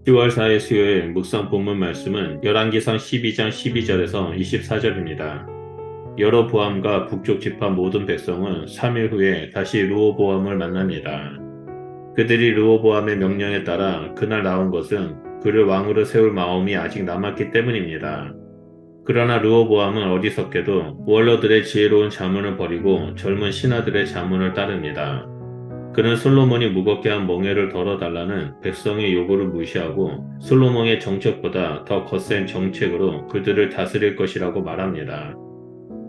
10월 4일 수요일 묵상 본문 말씀은 열왕기상 12장 12절에서 24절입니다. 여로보암과 북쪽 지파 모든 백성은 3일 후에 다시 르호보암을 만납니다. 그들이 르호보암의 명령에 따라 그날 나온 것은 그를 왕으로 세울 마음이 아직 남았기 때문입니다. 그러나 르호보암은 어리석게도 원로들의 지혜로운 자문을 버리고 젊은 신하들의 자문을 따릅니다. 그는 솔로몬이 무겁게 한 멍에를 덜어달라는 백성의 요구를 무시하고 솔로몬의 정책보다 더 거센 정책으로 그들을 다스릴 것이라고 말합니다.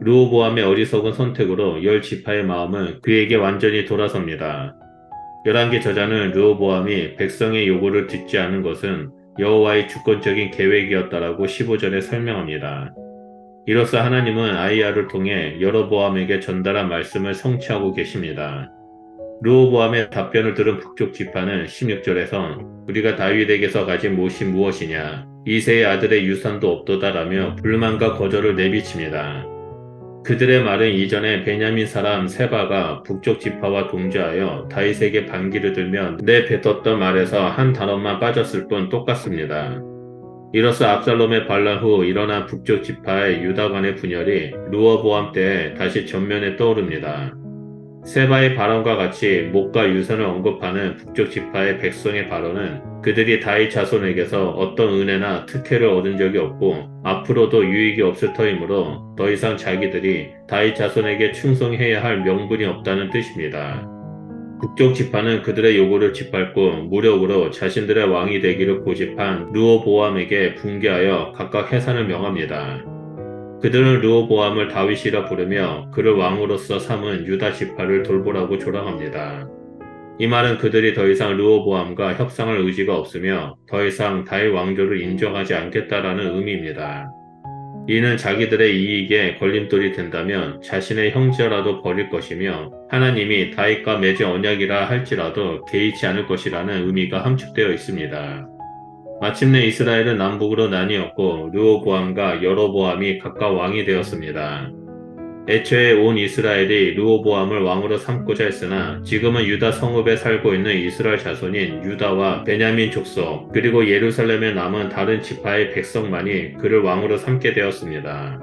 르호보암의 어리석은 선택으로 열 지파의 마음은 그에게 완전히 돌아섭니다. 열왕기 저자는 르호보암이 백성의 요구를 듣지 않은 것은 여호와의 주권적인 계획이었다라고 15절에 설명합니다. 이로써 하나님은 아이야를 통해 여로보암에게 전달한 말씀을 성취하고 계십니다. 르호보암의 답변을 들은 북쪽 지파는 16절에서 우리가 다윗에게서 가진 몫이 무엇이냐, 이새의 아들의 유산도 없도다라며 불만과 거절을 내비칩니다. 그들의 말은 이전에 베냐민 사람 세바가 북쪽 지파와 동조하여 다윗에게 반기를 들며 내뱉었던 말에서 한 단어만 빠졌을 뿐 똑같습니다. 이로써 압살롬의 반란 후 일어난 북쪽 지파의 유다 간의 분열이 르호보암 때에 다시 전면에 떠오릅니다. 세바의 발언과 같이 목과 유선을 언급하는 북쪽 지파의 백성의 발언은 그들이 다윗 자손에게서 어떤 은혜나 특혜를 얻은 적이 없고 앞으로도 유익이 없을 터이므로 더 이상 자기들이 다윗 자손에게 충성해야 할 명분이 없다는 뜻입니다. 북쪽 지파는 그들의 요구를 짓밟고 무력으로 자신들의 왕이 되기를 고집한 르호보암에게 붕괴하여 각각 해산을 명합니다. 그들은 르호보암을 다윗이라 부르며 그를 왕으로서 삼은 유다 지파를 돌보라고 조랑합니다. 이 말은 그들이 더 이상 르호보암과 협상할 의지가 없으며 더 이상 다윗 왕조를 인정하지 않겠다라는 의미입니다. 이는 자기들의 이익에 걸림돌이 된다면 자신의 형제라도 버릴 것이며 하나님이 다윗과 맺은 언약이라 할지라도 개의치 않을 것이라는 의미가 함축되어 있습니다. 마침내 이스라엘은 남북으로 나뉘었고 르호보암과 여로보암이 각각 왕이 되었습니다. 애초에 온 이스라엘이 르호보암을 왕으로 삼고자 했으나 지금은 유다 성읍에 살고 있는 이스라엘 자손인 유다와 베냐민 족속 그리고 예루살렘에 남은 다른 지파의 백성만이 그를 왕으로 삼게 되었습니다.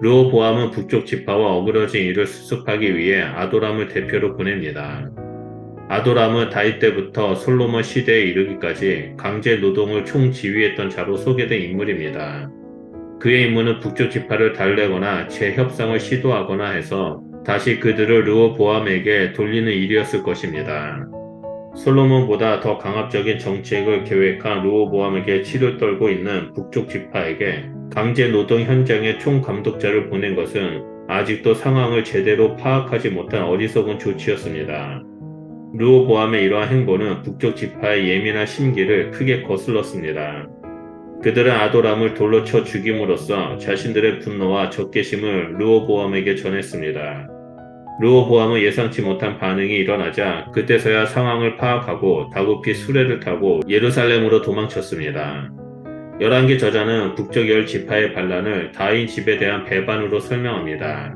르호보암은 북쪽 지파와 어그러진 일을 수습하기 위해 아도람을 대표로 보냅니다. 아도람은 다윗 때부터 솔로몬 시대에 이르기까지 강제 노동을 총지휘했던 자로 소개된 인물입니다. 그의 임무는 북쪽 지파를 달래거나 재협상을 시도하거나 해서 다시 그들을 르호보암에게 돌리는 일이었을 것입니다. 솔로몬보다 더 강압적인 정책을 계획한 르호보암에게 치를 떨고 있는 북쪽 지파에게 강제 노동 현장의 총감독자를 보낸 것은 아직도 상황을 제대로 파악하지 못한 어리석은 조치였습니다. 르호보암의 이러한 행보는 북쪽 지파의 예민한 심기를 크게 거슬렀습니다. 그들은 아도람을 돌로 쳐 죽임으로써 자신들의 분노와 적개심을 르호보암에게 전했습니다. 르호보암은 예상치 못한 반응이 일어나자 그때서야 상황을 파악하고 다급히 수레를 타고 예루살렘으로 도망쳤습니다. 열왕기 저자는 북쪽 열 지파의 반란을 다윈 집에 대한 배반으로 설명합니다.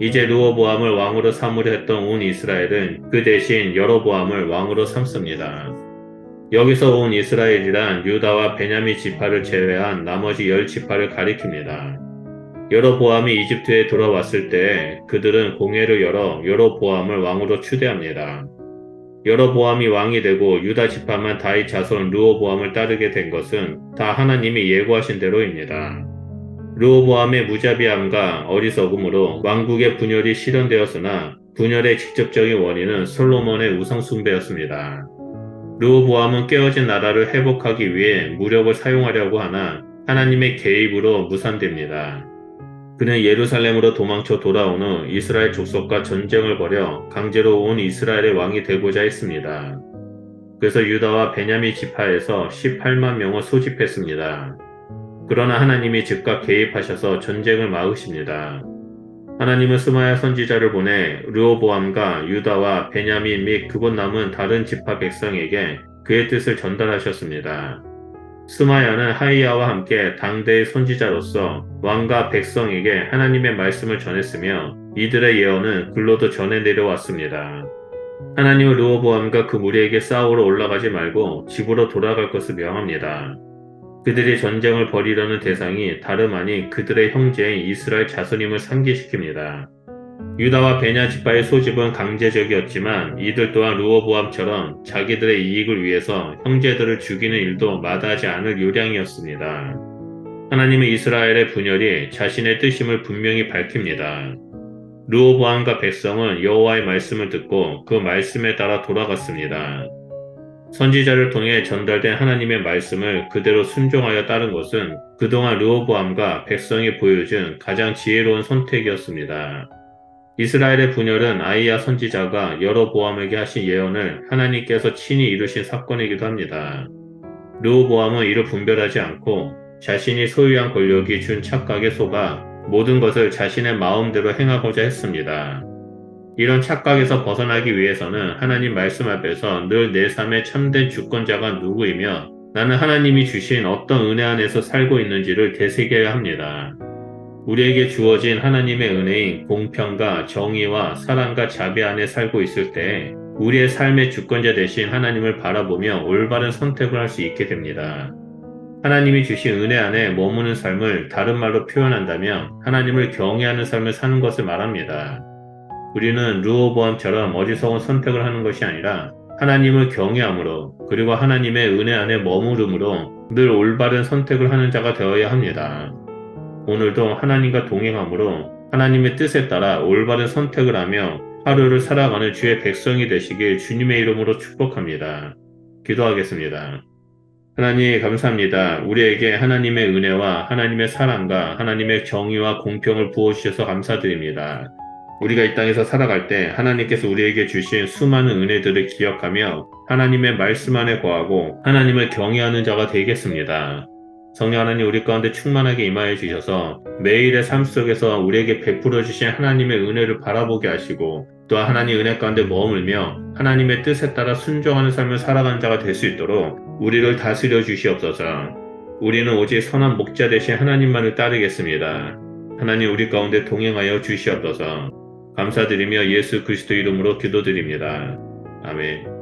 이제 르호보암을 왕으로 삼으려 했던 온 이스라엘은 그 대신 여로보암을 왕으로 삼습니다. 여기서 온 이스라엘이란 유다와 베냐민 지파를 제외한 나머지 열 지파를 가리킵니다. 여로보암이 이집트에 돌아왔을 때 그들은 공회를 열어 여로보암을 왕으로 추대합니다. 여로보암이 왕이 되고 유다 지파만 다윗 자손 르호보암을 따르게 된 것은 다 하나님이 예고하신 대로입니다. 르호보암의 무자비함과 어리석음으로 왕국의 분열이 실현되었으나 분열의 직접적인 원인은 솔로몬의 우상 숭배였습니다. 르호보암은 깨어진 나라를 회복하기 위해 무력을 사용하려고 하나 하나님의 개입으로 무산됩니다. 그는 예루살렘으로 도망쳐 돌아온 후 이스라엘 족속과 전쟁을 벌여 강제로 온 이스라엘의 왕이 되고자 했습니다. 그래서 유다와 베냐민 지파에서 18만 명을 소집했습니다. 그러나 하나님이 즉각 개입하셔서 전쟁을 막으십니다. 하나님은 스마야 선지자를 보내 르호보암과 유다와 베냐민 및 그곳 남은 다른 지파 백성에게 그의 뜻을 전달하셨습니다. 스마야는 하이야와 함께 당대의 선지자로서 왕과 백성에게 하나님의 말씀을 전했으며 이들의 예언은 글로도 전해 내려왔습니다. 하나님은 르호보암과 그 무리에게 싸우러 올라가지 말고 집으로 돌아갈 것을 명합니다. 그들이 전쟁을 벌이려는 대상이 다름 아닌 그들의 형제인 이스라엘 자손임을 상기시킵니다. 유다와 베냐 지파의 소집은 강제적이었지만 이들 또한 르호보암처럼 자기들의 이익을 위해서 형제들을 죽이는 일도 마다하지 않을 요량이었습니다. 하나님은 이스라엘의 분열이 자신의 뜻임을 분명히 밝힙니다. 르호보암과 백성은 여호와의 말씀을 듣고 그 말씀에 따라 돌아갔습니다. 선지자를 통해 전달된 하나님의 말씀을 그대로 순종하여 따른 것은 그동안 르호보암과 백성이 보여준 가장 지혜로운 선택이었습니다. 이스라엘의 분열은 아이야 선지자가 여로보암에게 하신 예언을 하나님께서 친히 이루신 사건이기도 합니다. 르호보암은 이를 분별하지 않고 자신이 소유한 권력이 준 착각에 속아 모든 것을 자신의 마음대로 행하고자 했습니다. 이런 착각에서 벗어나기 위해서는 하나님 말씀 앞에서 늘 내 삶의 참된 주권자가 누구이며 나는 하나님이 주신 어떤 은혜 안에서 살고 있는지를 되새겨야 합니다. 우리에게 주어진 하나님의 은혜인 공평과 정의와 사랑과 자비 안에 살고 있을 때 우리의 삶의 주권자 되신 하나님을 바라보며 올바른 선택을 할 수 있게 됩니다. 하나님이 주신 은혜 안에 머무는 삶을 다른 말로 표현한다면 하나님을 경외하는 삶을 사는 것을 말합니다. 우리는 르호보암처럼 어리석은 선택을 하는 것이 아니라 하나님을 경외함으로 그리고 하나님의 은혜 안에 머무름으로 늘 올바른 선택을 하는 자가 되어야 합니다. 오늘도 하나님과 동행함으로 하나님의 뜻에 따라 올바른 선택을 하며 하루를 살아가는 주의 백성이 되시길 주님의 이름으로 축복합니다. 기도하겠습니다. 하나님 감사합니다. 우리에게 하나님의 은혜와 하나님의 사랑과 하나님의 정의와 공평을 부어주셔서 감사드립니다. 우리가 이 땅에서 살아갈 때 하나님께서 우리에게 주신 수많은 은혜들을 기억하며 하나님의 말씀 안에 거하고 하나님을 경외하는 자가 되겠습니다. 성령 하나님 우리 가운데 충만하게 임하여 주셔서 매일의 삶 속에서 우리에게 베풀어 주신 하나님의 은혜를 바라보게 하시고 또한 하나님의 은혜 가운데 머물며 하나님의 뜻에 따라 순종하는 삶을 살아가는 자가 될 수 있도록 우리를 다스려 주시옵소서. 우리는 오직 선한 목자 되신 하나님만을 따르겠습니다. 하나님 우리 가운데 동행하여 주시옵소서. 감사드리며 예수 그리스도 이름으로 기도드립니다. 아멘.